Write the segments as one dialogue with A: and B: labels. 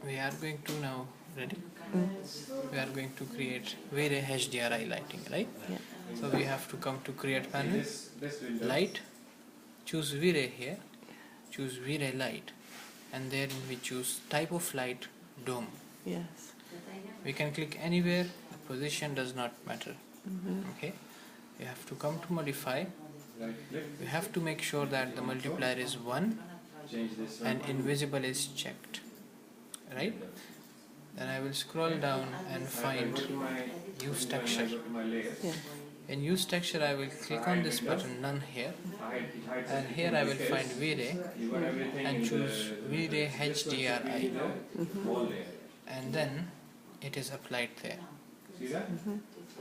A: we are going to now, ready? We are going to create V-Ray HDRI lighting, right?
B: Yeah.
A: So we have to come to create panel, light, choose V-Ray here, choose V-Ray light, and then we choose type of light, dome.
B: Yes.
A: We can click anywhere, the position does not matter. Okay, we have to come to modify. We have to make sure that the multiplier is 1 and invisible is checked, right? Then I will scroll down and find use texture.
B: Yeah.
A: In use texture I will click on this button, none here, and here I will find V-Ray and choose V-Ray HDRI, and then it is applied there.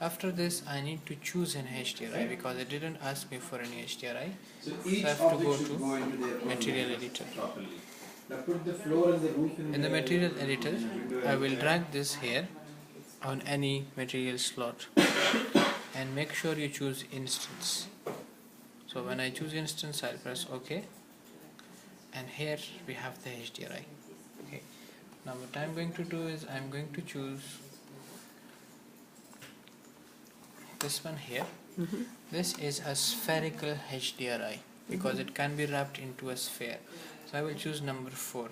A: After this I need to choose an HDRI because it didn't ask me for any HDRI, so I have to go to material editor. In the material editor I will drag this here on any material slot and make sure you choose instance. So when I choose instance I'll press OK, and here we have the HDRI. Okay. Now what I'm going to do is I'm going to choose this one here. This is a spherical HDRI because it can be wrapped into a sphere. So I will choose number 4.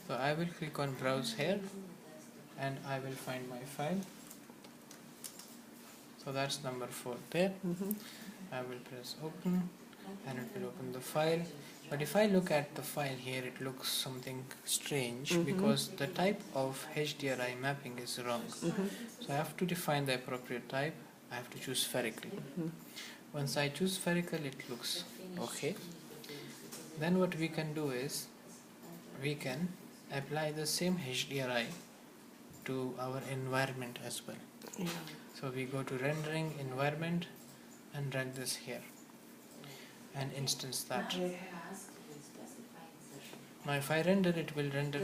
A: So I will click on browse here and I will find my file. So that's number 4 there. I will press open and it will open the file. But if I look at the file here, it looks something strange because the type of HDRI mapping is wrong. So I have to define the appropriate type. I have to choose spherical. Once I choose spherical, it looks okay. Then what we can do is we can apply the same HDRI to our environment as well.
B: Yeah.
A: So we go to rendering environment and drag this here and instance that. Now if I render, it will render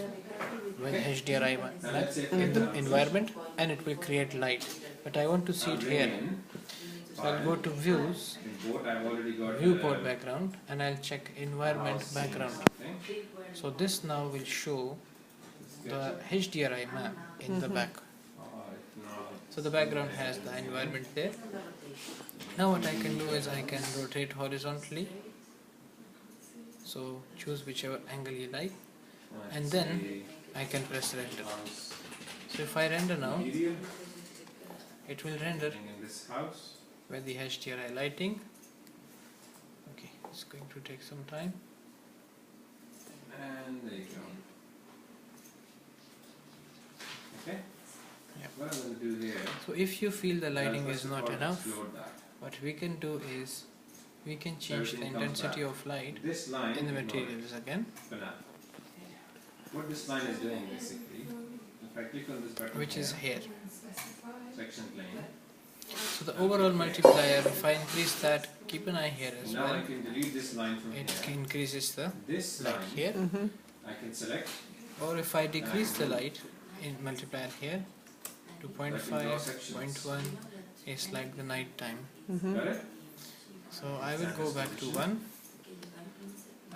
A: with HDRI in the environment and it will create light, but I want to see it here. So I'll go to views, viewport background, and I'll check environment background. So this now will show the HDRI map in the back. So the background has the environment there. Now what I can do is I can rotate horizontally. So choose whichever angle you like, and then I can press render. So if I render now, it will render with the HDRI lighting. Okay, it's going to take some time.
C: And there you go. Okay?
A: Yep.
C: What I'm going to do here,
A: So if you feel the lighting is not enough,
C: explode that.
A: what we can do is we can change the
C: Everything comes
A: intensity
C: back.
A: of light
C: This line
A: in the
C: is
A: materials again,
C: not enough. What this line is doing basically, if I click on this button
A: which is here.
C: section plane,
A: So the overall multiplier, if I increase that, keep an eye here as
C: now I
A: well,
C: can delete this line from
A: it
C: here.
A: increases the
C: This
A: light
C: line
A: here.
C: I can select,
A: Or if I decrease the light in multiplier here to
C: That will draw
A: 0.5,
C: sections.
A: 0.1, it's like the night time.
C: got it?
A: So I will go back to 1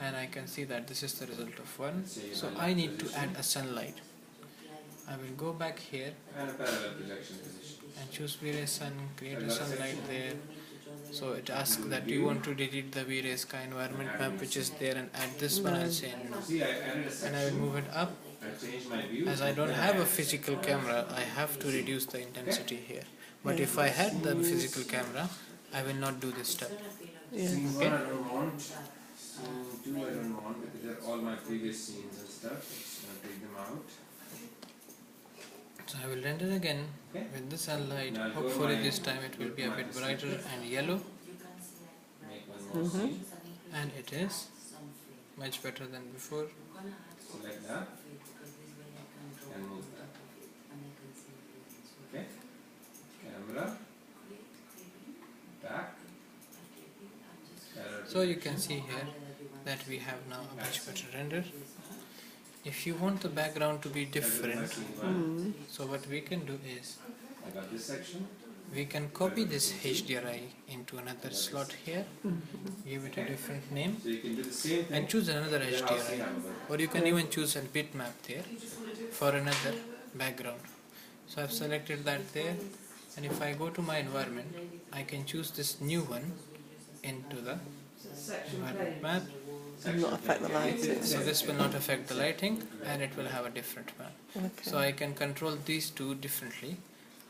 A: and I can see that this is the result of 1. So I need to add a sunlight. I will go back here
C: And a parallel projection position.
A: and choose V-Ray sun, create a sunlight there. So it asks that do you want to delete the V-Ray sky environment map which is there and add this one. I'll say no.
C: See, I added a section.
A: And I will move it up.
C: I changed my view.
A: As I don't have a physical camera, I have to reduce the intensity here. But if I had the physical camera, I will not do this step.
B: Yeah.
C: Scene
A: Okay.
C: 1 I don't want, scene 2 I don't want because they're all my previous scenes and stuff. I'm just going to take them out.
A: So I will render again with the sunlight. Hopefully this time it will be a bit brighter and yellow,
C: Make one more scene.
A: and it is much better than before.
C: Select that and move that. Okay. Camera. Back.
A: So you can see here that we have now a much better render. If you want the background to be different, so what we can do is
C: I got this section.
A: we can copy this HDRI into another slot here, give it a different name,
C: So you can do the same thing.
A: and choose another
C: Then I'll see
A: HDRI,
C: how it works.
A: or you can even choose a bitmap there for another background. So I've selected that there, and if I go to my environment, I can choose this new one into the environment map.
B: And not affect the lighting.
A: So this will not affect the lighting, and it will have a different map.
B: Okay.
A: So I can control these two differently.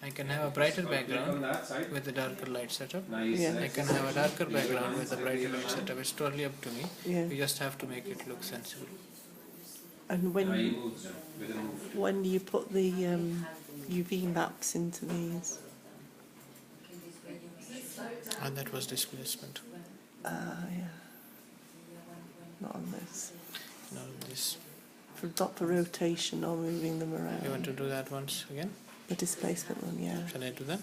A: I can have a brighter
C: Click on
A: background
C: that side.
A: with a darker light setup.
C: Now you
B: Yeah.
A: I
C: select
A: can have a darker background with a brighter light setup. It's totally up to me.
B: Yeah.
A: You just have to make it look sensible.
B: And
C: Now you
B: when
C: move them with a move.
B: when do you put the UV maps into these?
A: And that was displacement.
B: Yeah. Not on this.
A: Now this.
B: Not for rotation or moving them
A: You want
B: around.
A: to do that once again?
B: The displacement one, yeah.
A: Shall I do that?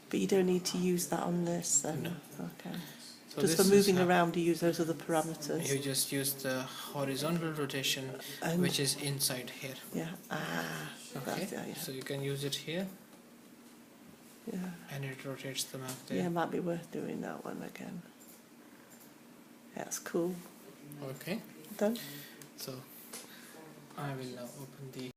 B: But you don't need to use that on this then?
A: No.
B: Okay.
A: So
B: Just
A: this
B: for
A: is
B: moving
A: how-
B: around, you use those other parameters.
A: You just use the horizontal rotation,
B: And,
A: which is inside here.
B: yeah.
A: Okay.
B: That's, yeah.
A: So you can use it here,
B: Yeah.
A: and it rotates the map
B: Yeah,
A: there.
B: might be worth doing that one again. That's cool.
A: Okay.
B: Done.
A: So I will now open the